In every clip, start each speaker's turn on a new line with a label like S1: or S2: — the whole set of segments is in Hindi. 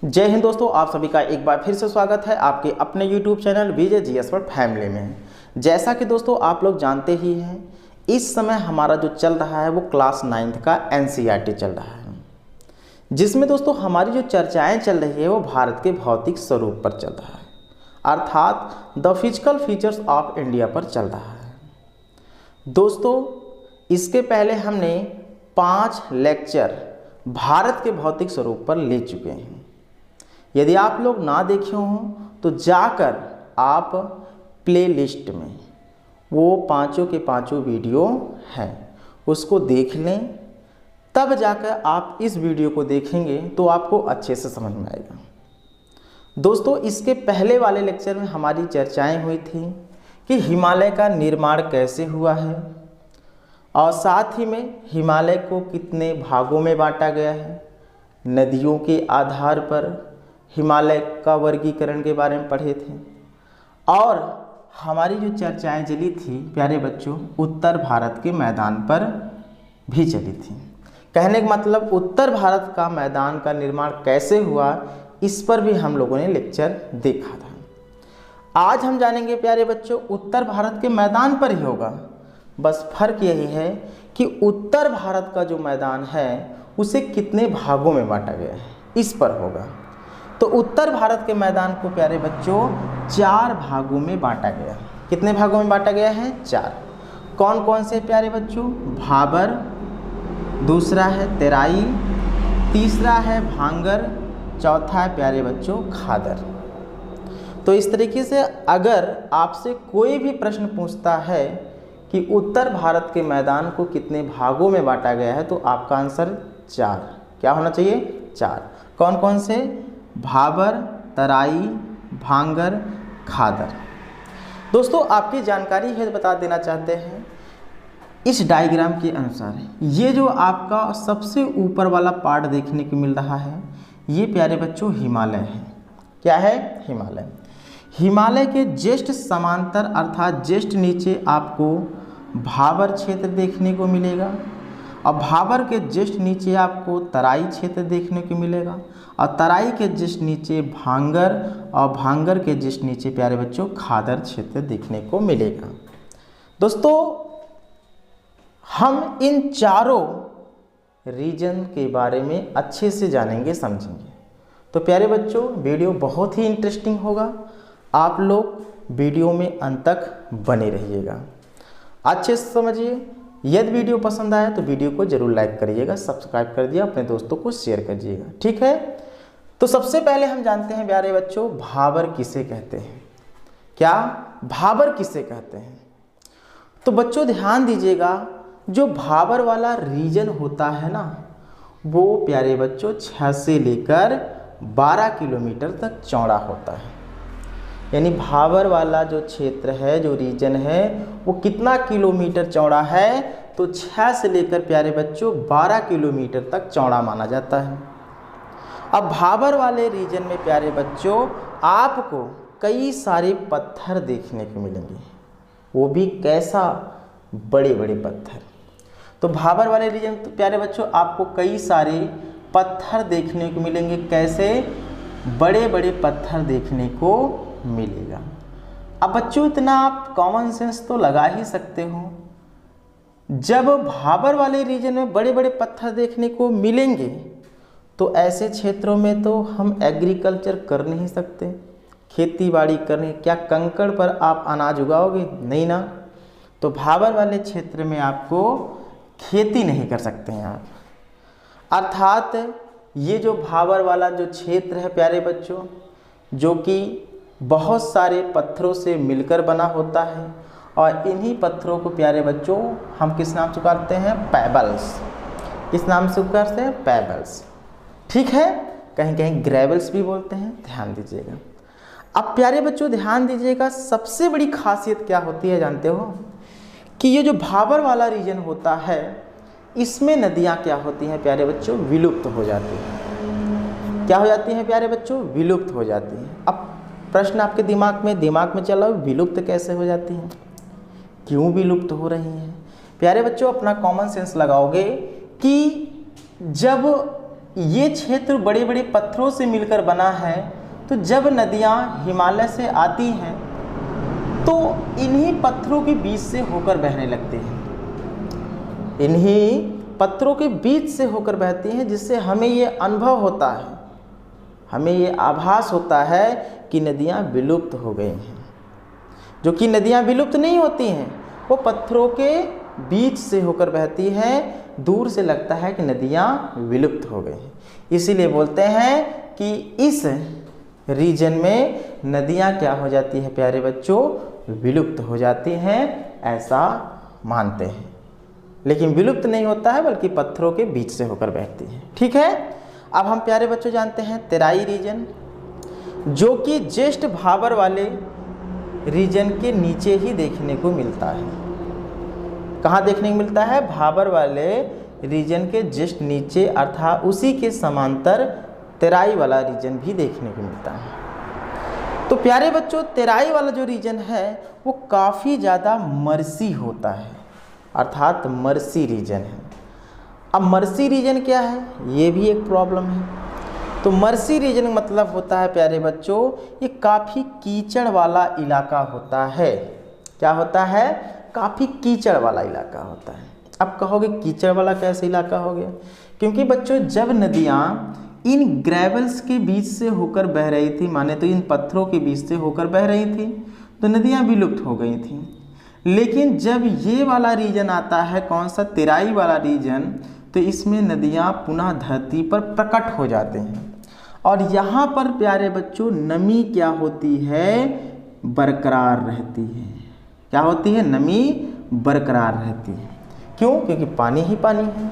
S1: जय हिंद दोस्तों, आप सभी का एक बार फिर से स्वागत है आपके अपने YouTube चैनल विजय जीएस पर फैमिली में। जैसा कि दोस्तों आप लोग जानते ही हैं, इस समय हमारा जो चल रहा है वो क्लास 9th का NCERT चल रहा है, जिसमें दोस्तों हमारी जो चर्चाएं चल रही है वो भारत के भौतिक स्वरूप पर चल रहा है, अर्थात the physical features of India पर चल रहा है। दोस्तों इसके पहले हमने 5 लेक्चर भारत के भौतिक स्वरूप पर ले चुके हैं। यदि आप लोग ना देखे हों तो जाकर आप प्लेलिस्ट में वो पांचों के पांचों वीडियो हैं उसको देख लें, तब जाकर आप इस वीडियो को देखेंगे तो आपको अच्छे से समझ में आएगा। दोस्तों इसके पहले वाले लेक्चर में हमारी चर्चाएं हुई थी कि हिमालय का निर्माण कैसे हुआ है और साथ ही में हिमालय को कितने भागों में बांटा गया है, नदियों के आधार पर हिमालय का वर्गीकरण के बारे में पढ़े थे। और हमारी जो चर्चाएं चली थी प्यारे बच्चों, उत्तर भारत के मैदान पर भी चली थी। कहने का मतलब उत्तर भारत का मैदान का निर्माण कैसे हुआ, इस पर भी हम लोगों ने लेक्चर देखा था। आज हम जानेंगे प्यारे बच्चों, उत्तर भारत के मैदान पर ही होगा, बस फर्क यही है कि उत्तर भारत का जो मैदान है उसे कितने भागों में बांटा गया है, इस पर होगा। तो उत्तर भारत के मैदान को प्यारे बच्चों 4 भागों में बांटा गया। कितने भागों में बांटा गया है? 4। कौन कौन से प्यारे बच्चों? भाबर, दूसरा है तेराई, तीसरा है भांगर, चौथा है प्यारे बच्चों खादर। तो इस तरीके से अगर आपसे कोई भी प्रश्न पूछता है कि उत्तर भारत के मैदान को कितने भागों में बांटा गया है, तो आपका आंसर 4 क्या होना चाहिए? 4। कौन कौन से? भाबर, तराई, भांगर, खादर। दोस्तों आपकी जानकारी है बता देना चाहते हैं, इस डायग्राम के अनुसार ये जो आपका सबसे ऊपर वाला पार्ट देखने को मिल रहा है, ये प्यारे बच्चों हिमालय है। क्या है? हिमालय। हिमालय के जस्ट समांतर अर्थात जस्ट नीचे आपको भाबर क्षेत्र देखने को मिलेगा और भाबर के जस्ट नीचे आपको तराई क्षेत्र देखने को मिलेगा और तराई के जस्ट नीचे भांगर और भांगर के जस्ट नीचे प्यारे बच्चों खादर क्षेत्र देखने को मिलेगा। दोस्तों हम इन चारों रीजन के बारे में अच्छे से जानेंगे, समझेंगे। तो प्यारे बच्चों वीडियो बहुत ही इंटरेस्टिंग होगा, आप लोग वीडियो में अंत तक बने रहिएगा, अच्छे से समझिए। यदि वीडियो पसंद आया तो वीडियो को जरूर लाइक करिएगा, सब्सक्राइब कर दिए, अपने दोस्तों को शेयर करिएगा, ठीक है। तो सबसे पहले हम जानते हैं प्यारे बच्चों, भाबर किसे कहते हैं? क्या भाबर किसे कहते हैं? तो बच्चों ध्यान दीजिएगा, जो भाबर वाला रीजन होता है ना, वो प्यारे बच्चों 6 से लेकर 12 किलोमीटर तक चौड़ा होता है। यानी भाबर वाला जो क्षेत्र है, जो रीजन है, वो कितना किलोमीटर चौड़ा है? तो 6 से लेकर प्यारे बच्चों 12 किलोमीटर तक चौड़ा माना जाता है। अब भाबर वाले रीजन में प्यारे बच्चों आपको कई सारे पत्थर देखने को मिलेंगे, वो भी कैसा? बड़े बड़े पत्थर। तो भाबर वाले रीजन तो प्यारे बच्चों आपको कई सारे पत्थर देखने को मिलेंगे। कैसे? बड़े बड़े पत्थर देखने को मिलेगा। अब बच्चों इतना आप कॉमन सेंस तो लगा ही सकते हो, जब भाबर वाले रीजन में बड़े बड़े पत्थर देखने को मिलेंगे तो ऐसे क्षेत्रों में तो हम एग्रीकल्चर कर नहीं सकते, खेती बाड़ी करने। क्या कंकड़ पर आप अनाज उगाओगे? नहीं ना। तो भाबर वाले क्षेत्र में आपको खेती नहीं कर सकते हैं आप। अर्थात ये जो भाबर वाला जो क्षेत्र है प्यारे बच्चों, जो कि बहुत सारे पत्थरों से मिलकर बना होता है, और इन्हीं पत्थरों को प्यारे बच्चों हम किस नाम से पुकारते हैं? पेबल्स। किस नाम से पुकारते हैं? पेबल्स, ठीक है। कहीं कहीं ग्रेवल्स भी बोलते हैं, ध्यान दीजिएगा। अब प्यारे बच्चों ध्यान दीजिएगा, सबसे बड़ी खासियत क्या होती है जानते हो? कि ये जो भाबर वाला रीजन होता है, इसमें नदियाँ क्या होती हैं प्यारे बच्चों? विलुप्त हो जाती हैं। क्या हो जाती हैं प्यारे बच्चों? विलुप्त हो जाती हैं। अब प्रश्न आपके दिमाग में चला, विलुप्त कैसे हो जाती हैं, क्यों विलुप्त हो रही हैं? प्यारे बच्चों अपना कॉमन सेंस लगाओगे कि जब ये क्षेत्र बड़े बड़े पत्थरों से मिलकर बना है, तो जब नदियाँ हिमालय से आती हैं तो इन्हीं पत्थरों के बीच से होकर बहने लगती हैं, इन्हीं पत्थरों के बीच से होकर बहती हैं, जिससे हमें ये अनुभव होता है, हमें ये आभास होता है कि नदियाँ विलुप्त हो गई हैं। जो कि नदियाँ विलुप्त नहीं होती हैं, वो पत्थरों के बीच से होकर बहती हैं, दूर से लगता है कि नदियाँ विलुप्त हो गई हैं। इसीलिए बोलते हैं कि इस रीजन में नदियाँ क्या हो जाती है प्यारे बच्चों, विलुप्त हो जाती हैं, ऐसा मानते हैं। लेकिन विलुप्त नहीं होता है, बल्कि पत्थरों के बीच से होकर बहती है। ठीक है, अब हम प्यारे बच्चों जानते हैं तेराई रीजन, जो कि ज्येष्ठ भाबर वाले रीजन के नीचे ही देखने को मिलता है। कहाँ देखने को मिलता है? भाबर वाले रीजन के जस्ट नीचे, अर्थात उसी के समांतर तेराई वाला रीजन भी देखने को मिलता है। तो प्यारे बच्चों, तेराई वाला जो रीजन है वो काफ़ी ज़्यादा मरसी होता है, अर्थात मरसी रीजन है। अब मरसी रीजन क्या है, ये भी एक प्रॉब्लम है। तो मरसी रीजन का मतलब होता है प्यारे बच्चों, ये काफ़ी कीचड़ वाला इलाका होता है। क्या होता है? काफ़ी कीचड़ वाला इलाका होता है। अब कहोगे कीचड़ वाला कैसे इलाका हो गया? क्योंकि बच्चों, जब नदियाँ इन ग्रेवल्स के बीच से होकर बह रही थी, माने तो इन पत्थरों के बीच से होकर बह रही थी, तो नदियाँ विलुप्त हो गई थी। लेकिन जब ये वाला रीजन आता है, कौन सा? तेराई वाला रीजन, तो इसमें नदियाँ पुनः धरती पर प्रकट हो जाते हैं। और यहाँ पर प्यारे बच्चों नमी क्या होती है? बरकरार रहती है। क्या होती है? नमी बरकरार रहती है। क्यों? क्योंकि पानी ही पानी है।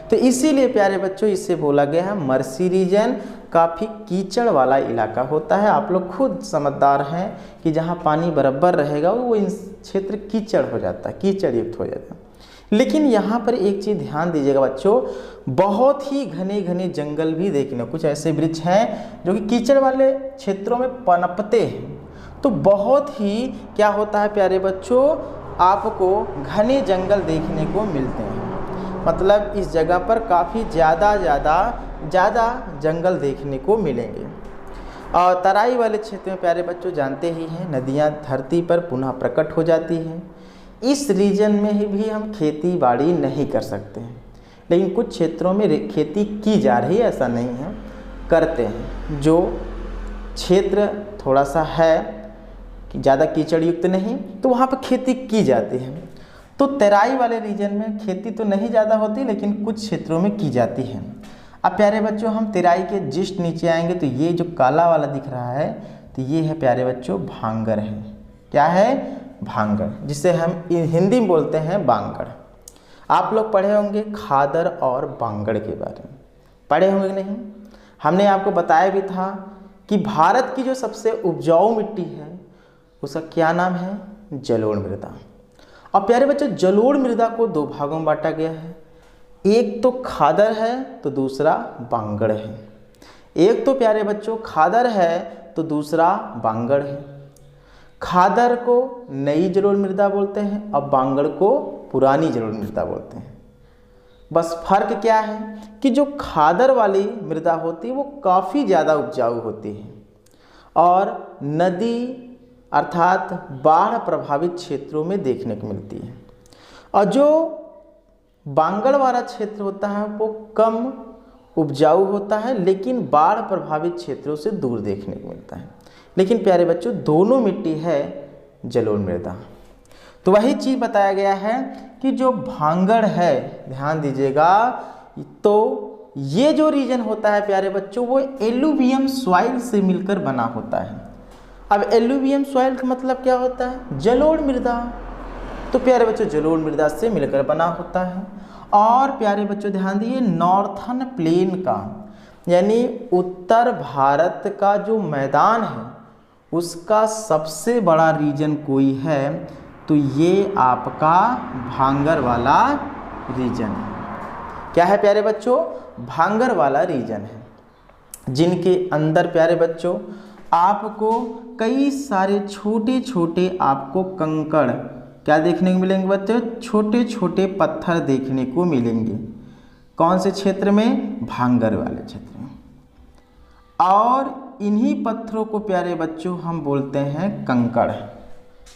S1: तो इसीलिए प्यारे बच्चों इससे बोला गया है मरसी रीजन काफ़ी कीचड़ वाला इलाका होता है। आप लोग खुद समझदार हैं कि जहाँ पानी बराबर रहेगा वो इन क्षेत्र कीचड़ हो जाता है, कीचड़ युक्त हो जाता है। लेकिन यहाँ पर एक चीज़ ध्यान दीजिएगा बच्चों, बहुत ही घने घने जंगल भी देखने, कुछ ऐसे वृक्ष हैं जो कि कीचड़ वाले क्षेत्रों में पनपते हैं। तो बहुत ही क्या होता है प्यारे बच्चों, आपको घने जंगल देखने को मिलते हैं। मतलब इस जगह पर काफ़ी ज़्यादा जंगल देखने को मिलेंगे। और तराई वाले क्षेत्र में प्यारे बच्चों जानते ही हैं, नदियाँ धरती पर पुनः प्रकट हो जाती हैं। इस रीजन में भी हम खेती बाड़ी नहीं कर सकते हैं, लेकिन कुछ क्षेत्रों में खेती की जा रही है, ऐसा नहीं है, करते हैं। जो क्षेत्र थोड़ा सा है कि ज़्यादा कीचड़ युक्त नहीं, तो वहाँ पर खेती की जाती है। तो तेराई वाले रीजन में खेती तो नहीं ज़्यादा होती, लेकिन कुछ क्षेत्रों में की जाती है। अब प्यारे बच्चों हम तेराई के जस्ट नीचे आएंगे, तो ये जो काला वाला दिख रहा है, तो ये है प्यारे बच्चों भांगर है। क्या है? भांगर, जिसे हम हिंदी में बोलते हैं बांगड़। आप लोग पढ़े होंगे खादर और बांगड़ के बारे में, पढ़े होंगे नहीं? हमने आपको बताया भी था कि भारत की जो सबसे उपजाऊ मिट्टी है उसका क्या नाम है? जलोढ़ मृदा। और प्यारे बच्चों जलोढ़ मृदा को दो भागों में बांटा गया है, एक तो खादर है तो दूसरा बांगड़ है। एक तो प्यारे बच्चों खादर है तो दूसरा बांगड़ है। खादर को नई जलोढ़ मृदा बोलते हैं और बांगड़ को पुरानी जलोढ़ मृदा बोलते हैं। बस फर्क क्या है कि जो खादर वाली मृदा होती है वो काफ़ी ज़्यादा उपजाऊ होती है और नदी अर्थात बाढ़ प्रभावित क्षेत्रों में देखने को मिलती है, और जो बांगड़ वाला क्षेत्र होता है वो कम उपजाऊ होता है, लेकिन बाढ़ प्रभावित क्षेत्रों से दूर देखने को मिलता है। लेकिन प्यारे बच्चों दोनों मिट्टी है जलोढ़ मृदा। तो वही चीज़ बताया गया है कि जो भांगड़ है, ध्यान दीजिएगा, तो ये जो रीजन होता है प्यारे बच्चों वो एलुवियम सॉइल से मिलकर बना होता है। अब एलुवियम सॉइल का मतलब क्या होता है? जलोढ़ मृदा। तो प्यारे बच्चों जलोढ़ मृदा से मिलकर बना होता है। और प्यारे बच्चों ध्यान दिए, नॉर्थर्न प्लेन का यानी उत्तर भारत का जो मैदान है उसका सबसे बड़ा रीजन कोई है तो ये आपका भांगर वाला रीजन है। क्या है प्यारे बच्चों? भांगर वाला रीजन है, जिनके अंदर प्यारे बच्चों आपको कई सारे छोटे छोटे आपको कंकड़ क्या देखने को मिलेंगे बच्चों? छोटे छोटे पत्थर देखने को मिलेंगे। कौन से क्षेत्र में? भांगर वाले क्षेत्र में। और इन्हीं पत्थरों को प्यारे बच्चों हम बोलते हैं कंकड़।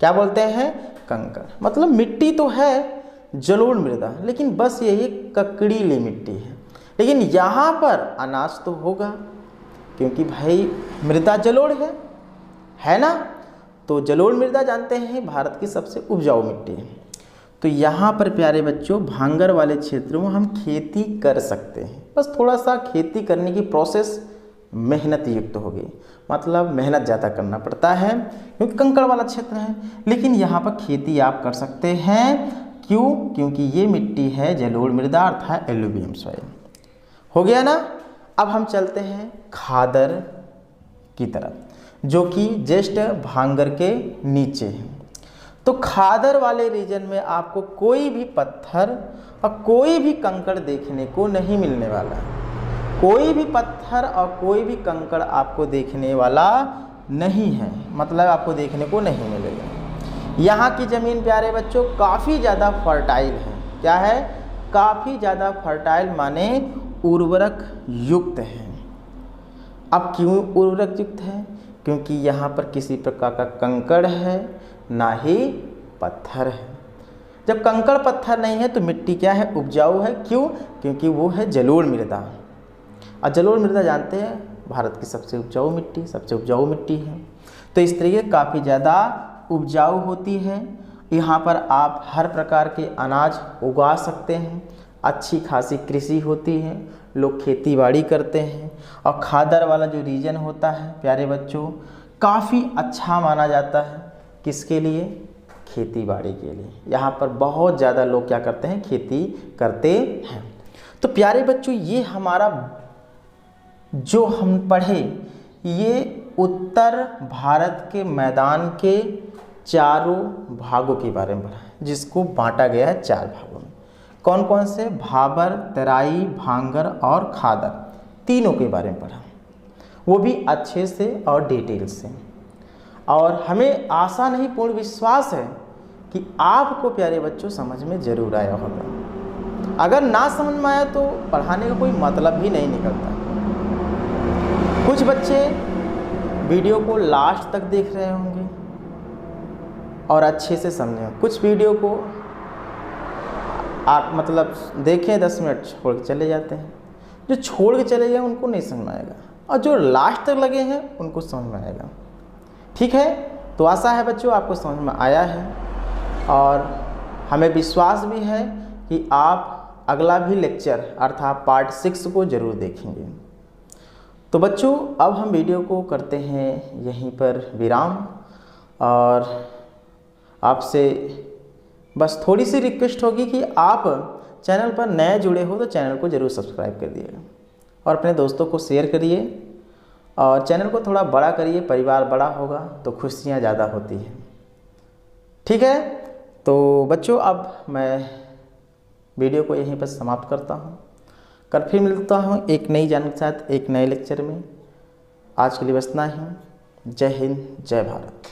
S1: क्या बोलते हैं? कंकड़। मतलब मिट्टी तो है जलोढ़ मृदा, लेकिन बस यही ककड़ीली मिट्टी है। लेकिन यहाँ पर अनाज तो होगा, क्योंकि भाई मृदा जलोढ़ है ना। तो जलोढ़ मृदा जानते हैं भारत की सबसे उपजाऊ मिट्टी है। तो यहाँ पर प्यारे बच्चों भांगर वाले क्षेत्रों में हम खेती कर सकते हैं। बस थोड़ा सा खेती करने की प्रोसेस मेहनत युक्त होगी, मतलब मेहनत ज़्यादा करना पड़ता है क्योंकि कंकड़ वाला क्षेत्र है। लेकिन यहाँ पर खेती आप कर सकते हैं। क्यों? क्योंकि ये मिट्टी है जलोढ़ मृदा अर्थात एलुवियल सॉइल। हो गया ना। अब हम चलते हैं खादर की तरफ, जो कि जस्ट भांगर के नीचे है। तो खादर वाले रीजन में आपको कोई भी पत्थर और कोई भी कंकड़ देखने को नहीं मिलने वाला। कोई भी पत्थर और कोई भी कंकड़ आपको देखने वाला नहीं है, मतलब आपको देखने को नहीं मिलेगा। यहाँ की ज़मीन प्यारे बच्चों काफ़ी ज़्यादा फर्टाइल है। क्या है? काफ़ी ज़्यादा फर्टाइल माने उर्वरक युक्त है। अब क्यों उर्वरक युक्त है? क्योंकि यहाँ पर किसी प्रकार का कंकड़ है, ना ही पत्थर है। जब कंकड़ पत्थर नहीं है तो मिट्टी क्या है? उपजाऊ है। क्यों? क्योंकि वो है जलोढ़ मृदा। और जलोढ़ मृदा जानते हैं भारत की सबसे उपजाऊ मिट्टी है। तो इस तरीके काफ़ी ज़्यादा उपजाऊ होती है। यहाँ पर आप हर प्रकार के अनाज उगा सकते हैं। अच्छी खासी कृषि होती है, लोग खेती बाड़ी करते हैं। और खादर वाला जो रीजन होता है प्यारे बच्चों काफ़ी अच्छा माना जाता है। किसके लिए? खेती बाड़ी के लिए। यहाँ पर बहुत ज़्यादा लोग क्या करते हैं? खेती करते हैं। तो प्यारे बच्चों ये हमारा जो हम पढ़े ये उत्तर भारत के मैदान के चारों भागों के बारे में पढ़ा है, जिसको बांटा गया है 4 भागों में। कौन कौन से? भाबर, तराई, भांगर और खादर, तीनों के बारे में पढ़ा, वो भी अच्छे से और डिटेल से। और हमें आशा नहीं पूर्ण विश्वास है कि आपको प्यारे बच्चों समझ में ज़रूर आया होगा। अगर ना समझ में आया तो पढ़ाने का कोई मतलब भी नहीं निकलता। कुछ बच्चे वीडियो को लास्ट तक देख रहे होंगे और अच्छे से समझे। कुछ वीडियो को आप मतलब देखें 10 मिनट छोड़ के चले जाते हैं। जो छोड़ के चले गए उनको नहीं समझ में आएगा, और जो लास्ट तक लगे हैं उनको समझ में आएगा। ठीक है, तो आशा है बच्चों आपको समझ में आया है, और हमें विश्वास भी है कि आप अगला भी लेक्चर अर्थात पार्ट 6 को ज़रूर देखेंगे। तो बच्चों अब हम वीडियो को करते हैं यहीं पर विराम, और आपसे बस थोड़ी सी रिक्वेस्ट होगी कि आप चैनल पर नए जुड़े हो तो चैनल को ज़रूर सब्सक्राइब कर दिएगा और अपने दोस्तों को शेयर करिए, और चैनल को थोड़ा बड़ा करिए। परिवार बड़ा होगा तो खुशियाँ ज़्यादा होती हैं। ठीक है, तो बच्चों अब मैं वीडियो को यहीं पर समाप्त करता हूँ। कल फिर मिलता हूँ एक नई जानकारी के साथ एक नए लेक्चर में। आज के लिए बस इतना ही। जय हिंद, जय भारत।